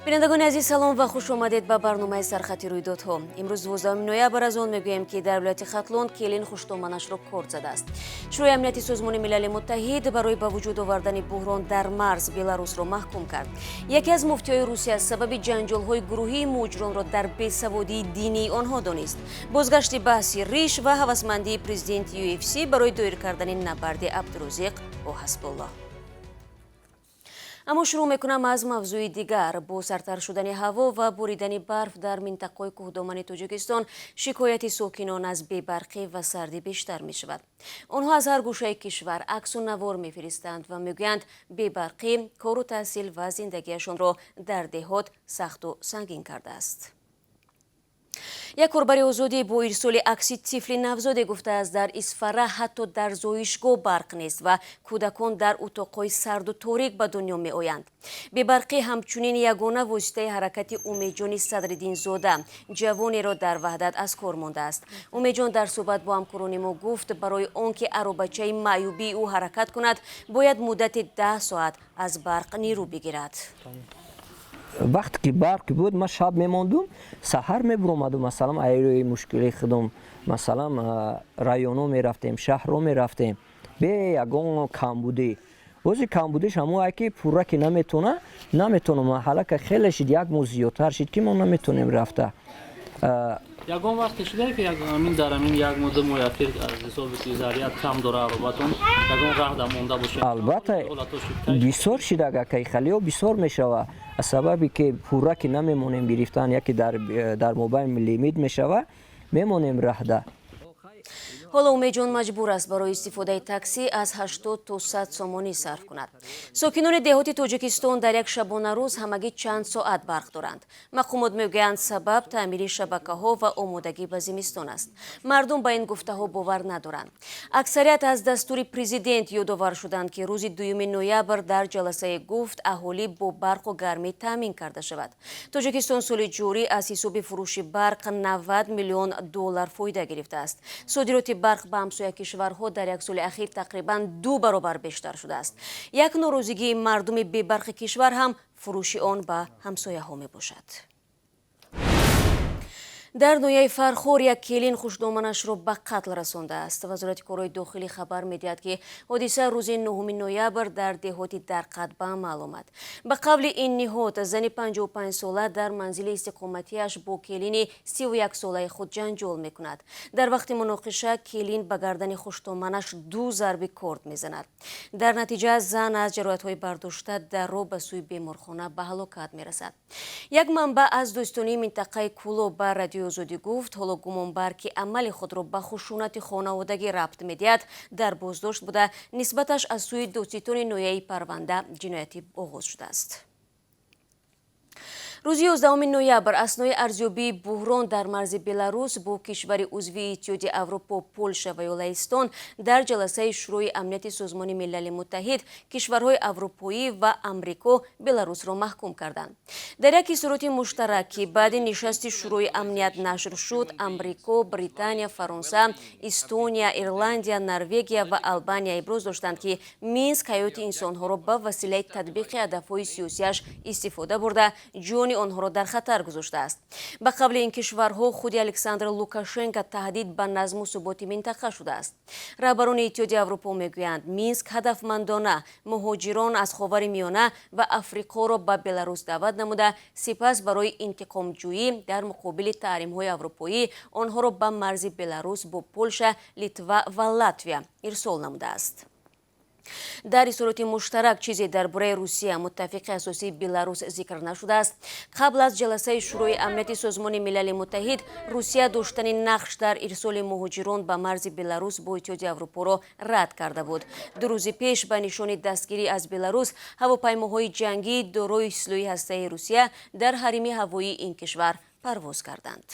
بینندگان عزیز سلام و خوش آمدید به برنامه سرخط رویدادها. امروز 12 نوامبر از آن میگوییم که در ولایت ختلون کلین خوشتومانش را کورد زده است. شورای امنیتی سازمان ملل متحد برای به وجود آوردن بحران در مرز بلاروس را محکوم کرد. یکی از مفتی‌های روسیه سبب جنجال‌های گروهی مهاجران را در بیسوادی دینی آنها دانست. بازگشت بحث ریش و هوسمندی پرزیدنت UFC برای دایر کردن نبرد عبدالرزاق با حزب الله. اما شروع میکنم از موضوع دیگر. با سرتر شدن هوا و بریدن برف در منطقه کوهدامن تاجیکستان شکایت ساکنان از بی‌برقی و سردی بیشتر می شود. آنها از هر گوشه کشور عکس و نوار میفرستند و میگویند بی‌برقی کار و تحصیل و زندگیشان را در دهات سخت و سنگین کرده است. یک کاربر آزادی با ارسال عکس طفل نوزاده گفته است در اصفهان حتی در زایشگاه برق نیست و کودکان در اتاقهای سرد و تاریک به دنیا می آیند. بی‌برقی همچنین یگانه واسطه حرکت امیدجان صدرالدین زاده جوانی را در وحدت از کار مانده است. امیدجان در صحبت با همکاران ما گفت برای آنکه عروبچه معیوبی او حرکت کند باید مدت 10 ساعت از برق نیرو بگیرد. وقتی که برق بود ما شب میماندم سحر میبرامدم مثلا ایروی مشکلی خودم مثلا رایونو میرفتیم شهر رو میرفتیم به یگان کمبودی وزی کمبودیش همون که پورا که نمیتونم حالا که خیلی شد یک مو زیادتر شد که ما نمیتونیم رفته یگان وقتی شده که همین در همین یک مدت موثر از حساب تیزاریت کم داره البته یگان راه مونده باشه البته بسیار شده که خیلی بسیار میشوه از سببی که پورا که نمیمونیم گرفتن یکی در موبایل لیمیت میشوه میمونیم راه حالا امیدجان مجبور است برای استفاده تاکسی از 80 تا 100 سومانی صرف کند. ساکنان دهات تاجیکستان در یک شبانه روز همگی چند ساعت برق دارند. مقامات میگویند سبب تعمیر شبکه‌ها و آمادگی به زمستان است. مردم به این گفته‌ها باور ندارند. اکثریت از دستور پرزیدنت یادآور شدند که روز 2 نوامبر در جلسه گفت اهالی با برق و گرمی تامین کرده شود. تاجیکستان سال جاری از حساب فروش برق 90 میلیون دلار فایده گرفته است. صادرات برق به همسایه کشورها در یک سال اخیر تقریباً 2 برابر بیشتر شده است. یک ناراضگی مردم بی برق کشور هم فروش آن به همسایه ها می باشد. در نویه فرخور یک کلین خوشدامنش را به قتل رسانده است. وزارت کارهای داخلی خبر میدهد که حادثه روز 9 نوامبر در دهات در قدبه معلوم است. به قبل این نهاد زن 55 ساله در منزل استقامتیش با کلین 31 ساله خود جنجال میکند. در وقت مناقشه کلین به گردن خوشدامنش 2 ضربه کورد میزند. در نتیجه زن از جراحت‌های برداشته در راه به سوی بیمارخانه به هلاکت میرسد. یک منبع از دوستانی منطقه کولو به رادیو آزادی گفت حالا گمانبر که عمل خود را به خشونت خانوادگی ربط می‌دهد در بازداشت بوده نسبتش از سوی دادستان نویه پرونده جنایتی آغاز شده است. روز 11 نوامبر اثنای ارزیابی بحران در مرز بلاروس با کشور عضو اتحادیه اروپا پولش و یونان در جلسه شورای امنیت سازمان ملل متحد کشورهای اروپایی و آمریکا بلاروس را محکوم کردند. در یک صورت مشترک که بعد نشست شورای امنیت نشر شد آمریکا، بریتانیا، فرانسه، استونیا، ایرلندیا، نروژ و آلبانیا ابراز داشتند که مینسک حیات انسانها را به وسیله تطبیق هدفهای سیاسیش استفاده برده جون آنها را در خطر گذاشته است. به قبل این کشورها خود الکساندر لوکاشنکو تهدید به نظم و ثبات منطقه شده است. رهبران اتحادیه اروپا میگویند مینسک هدفمندانه مهاجران از خاورمیانه و افریقا را به بلاروس دعوت نموده سپس برای انتقام جویی در مقابل تحریم‌های اروپایی آنها را به مرز بلاروس با پولش، لیتوا و لاتویا ارسال نموده است. در صورت مشترک چیزی درباره روسیه متفق اساسی بلاروس ذکر نشده است. قبل از جلسه شورای امنیت سازمان ملل متحد روسیه داشتن نقش در ارسال مهاجران به مرز بلاروس با اتحادیه اروپا را رد کرده بود. 2 روز پیش به نشان دستگیری از بلاروس هواپیماهای جنگی دارای سلاح هسته‌ای روسیه در حریم هوایی این کشور پرواز کردند.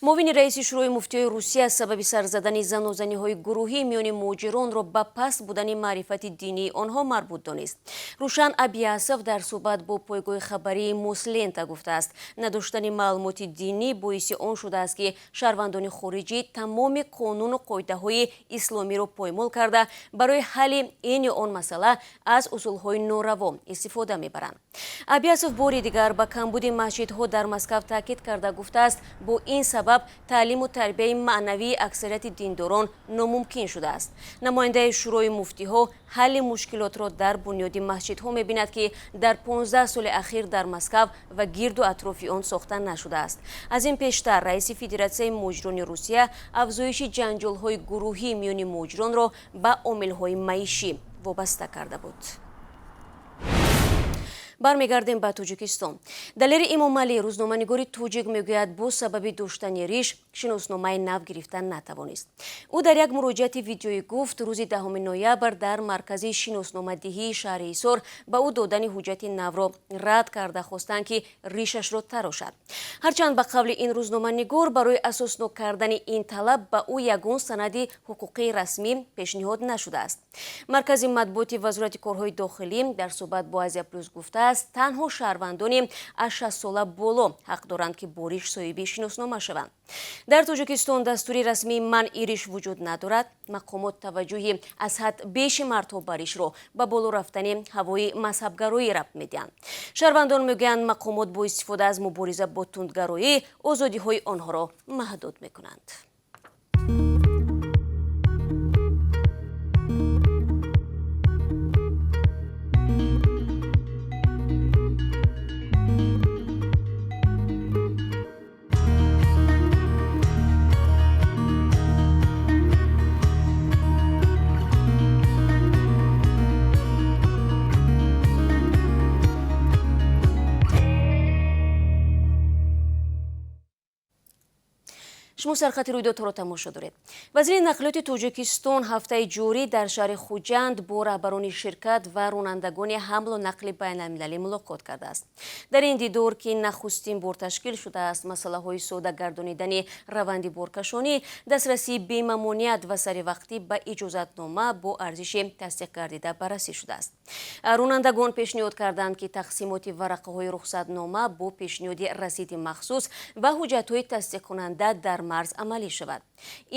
муовини раиси шӯрои муфтиёи русия сабаби сар задани занозаниҳои гурӯҳӣ миёни муҳоҷиронро ба паст будани маърифати динии онҳо марбут донист. Рушан Абиасов дар суҳбат бо пойгоҳи хабарии Муслента гуфтааст, надоштани маълумоти динӣ боиси он шудааст ки шаҳрвандони хориҷӣ тамоми қонуну қоидаҳои исломиро поймол карда барои ҳалли ин ё он масъала аз усулҳои нораво истифода мебаранд. Абиасов бори дигар ба камбуди масҷидҳо дар Москав таъкид карда гуфтааст, бо ин сабаб таълиму тарбияи маънавии аксарияти диндорон номумкин шудааст. намояндаи шӯрои муфтиҳо ҳалли мушкилотро дар бунёди масҷидҳо мебинад ки дар 15 соли ахир дар Москав ва гирду атрофи он сохта нашудааст. аз ин пештар раиси Федератсияи муҳоҷирони Русия афзоиши ҷанҷолҳои гурӯҳӣ миёни муҳоҷиронро ба омилҳои маишӣ вобаста карда буд. бармегардем ба Тоҷикистон. Далери Имомалӣ рӯзноманигори тоҷик мегӯяд бо сабаби доштани риш шиносномаи нав гирифта натавонист. ӯ дар як муроҷиати видеоӣ гуфт рӯзи 10 ноябр дар маркази шиносномадиҳии шаҳри Ҳисор ба ӯ додани ҳуҷҷати навро рад карда хостанд ки ришашро тарошад. ҳарчанд ба қавли ин рӯзноманигор барои асоснок кардани ин талаб ба ӯ ягон санади ҳуқуқии расмӣ пешниҳод нашудааст. маркази матбуоти вазорати корҳои дохилӣ дар суҳбат бо Азия Плюс гуфтааст, танҳо шаҳрвандони аз 60 сола боло ҳақ доранд ки бо риш соҳиби шиноснома шаванд. дар Тоҷикистон дастури расмии манъи риш вуҷуд надорад. мақомот таваҷҷӯҳи аз ҳад беши мардҳо ба ришро ба боло рафтани ҳавои мазҳабгароӣ рабт медиҳанд. шаҳрвандон мегӯянд мақомот бо истифода аз мубориза бо тундгароӣ озодиҳои онҳоро маҳдуд мекунанд. шумо сархати рӯйдодҳоро тамошо доред. вазири нақлиёти Тоҷикистон ҳафтаи ҷорӣ дар шаҳри Хуҷанд бо раҳбарони ширкат ва ронандагони ҳамлу нақли байналмилалӣ мулоқот кардааст. дар ин дидор ки нахустин бор ташкил шудааст, масъалаҳои сода гардонидани раванди боркашонӣ, дастрасии бемамоният ва саривақтӣ ба иҷозатнома бо арзиши тасдиқ гардида баррасӣ шудааст. ронандагон пешниҳод карданд ки тақсимоти варақаҳои рухсатнома бо пешниҳоди расиди махсус ва ҳуҷҷатҳои тасдиқкунанда дар марз амалӣ шавад.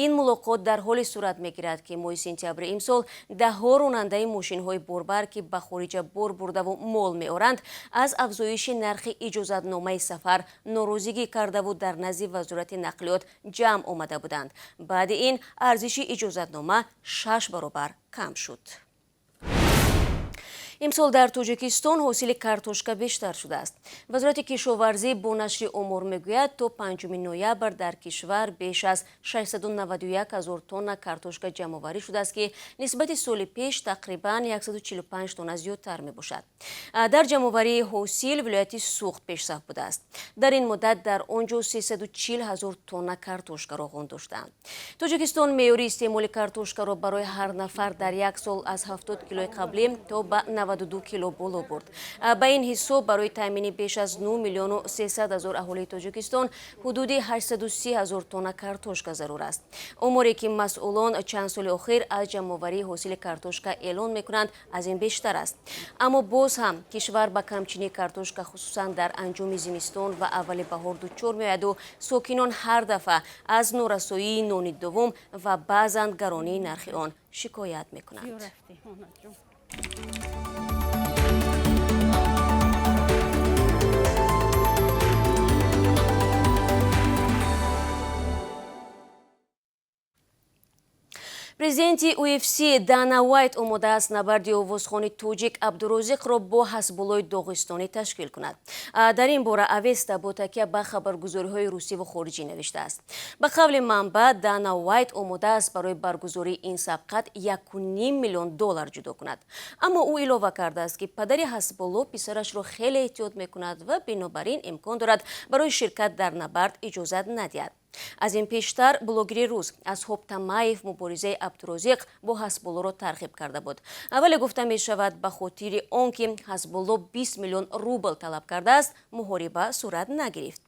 ин мулоқот дар ҳоле сурат мегирад ки моҳи сентябри имсол даҳҳо ронандаи мошинҳои борбар ки ба хориҷа бор бурдаву мол меоранд, аз афзоиши нархи иҷозатномаи сафар норозигӣ кардаву дар назди вазорати нақлиёт ҷамъ омада буданд. баъди ин арзиши иҷозатнома 6 баробар кам шуд. имсол дар Тоҷикистон ҳосили картошка бештар шудааст. вазорати кишоварзӣ бо нашри омор мегӯяд, то 5 ноябр дар кишвар беш аз 691 000 тонна картошка ҷамъоварӣ шудааст ки нисбати соли пеш тақрибан 145 тонна зиёдтар мебошад. дар ҷамъоварии ҳосил вилояти Суғд пешсаф будааст. дар ин муддат дар он ҷо 340 000 тонна картошкаро ғон доштанд. Тоҷикистон меъёри истеъмоли картошкаро барои ҳар нафар дар як сол аз 70 килои қаблӣ то ба 92 кило боло бурд. ба ин ҳисоб барои таъмини беш аз 9 миллиону 300 000 аҳолии Тоҷикистон ҳудуди 830 000 тонна картошка зарур аст. оморе ки масъулон чанд соли охир аз ҷамъоварии ҳосили картошка эълон мекунанд, аз ин бештар аст. аммо боз ҳам кишвар ба камчинии картошка хусусан дар анҷоми зимистон ва аввали баҳор дучор меояду сокинон ҳар дафъа аз норасоии нони дуввум ва баъзан гаронии нархи он шикоят мекунанд. президенти UFC Дана Уайт омодааст набарди овозхони тоҷик Абдурозиқро бо ҳасбуллои доғистонӣ ташкил кунад. дар ин бора Авеста бо такя ба хабаргузориҳои русиву хориҷӣ навиштааст. ба қавли манбаъ, Дана Уайт омодааст барои баргузории ин сабқат $1.5 миллион ҷудо кунад. аммо ӯ илова кардааст ки падари ҳасбулло писарашро хеле эҳтиёт мекунад ва бинобар ин имкон дорад барои ширкат дар набард иҷозат надиҳад. аз ин пештар блогери рус Асҳоб Тамаев муборизаи Абдурозиқ бо ҳасбуллоро тарғиб карда буд. вале гуфта мешавад ба хотири он ки ҳасбулло 20 миллион рубл талаб кардааст, муҳориба сурат нагирифт.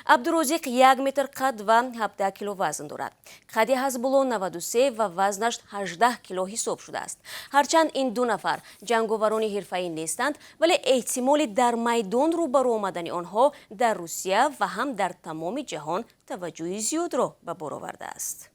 عبدالرزاق 1 متر قد و 17 کیلو وزن دارد. قد حزب‌الله 93 و وزنش 18 کیلو حساب شده است. هرچند این دو نفر جنگاوران حرفه‌ای نیستند ولی احتمال در میدان روبرو آمدن آنها در روسیه و هم در تمام جهان توجه زیاد را به بار آورده است.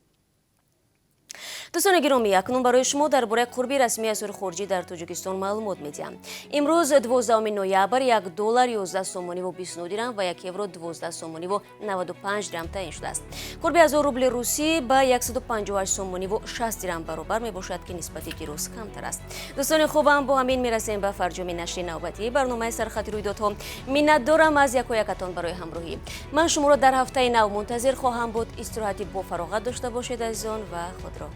دوستان گرامی، اکنون برای شما درباره قرب رسمی اسعار خارجی در تاجیکستان معلومات میدیم. امروز 12 نوامبر $1 11 سومانی و 29 درهم و 1 یورو 12 سومانی و 95 درهم تعیین شده است. قرب 1000 روبل روسی به 158 سومانی و 60 درهم برابر می باشد که نسبت دیروز کمتر است. دوستان خوبم، با همین میرسیم به فرجام نشر نوبتی برنامه سرخط رویدادها. منت دارم از یکایکتان برای همراهی. من شما را در هفته نو منتظر خواهم بود. استراحتی با فراغت داشته باشید عزیزان و خود را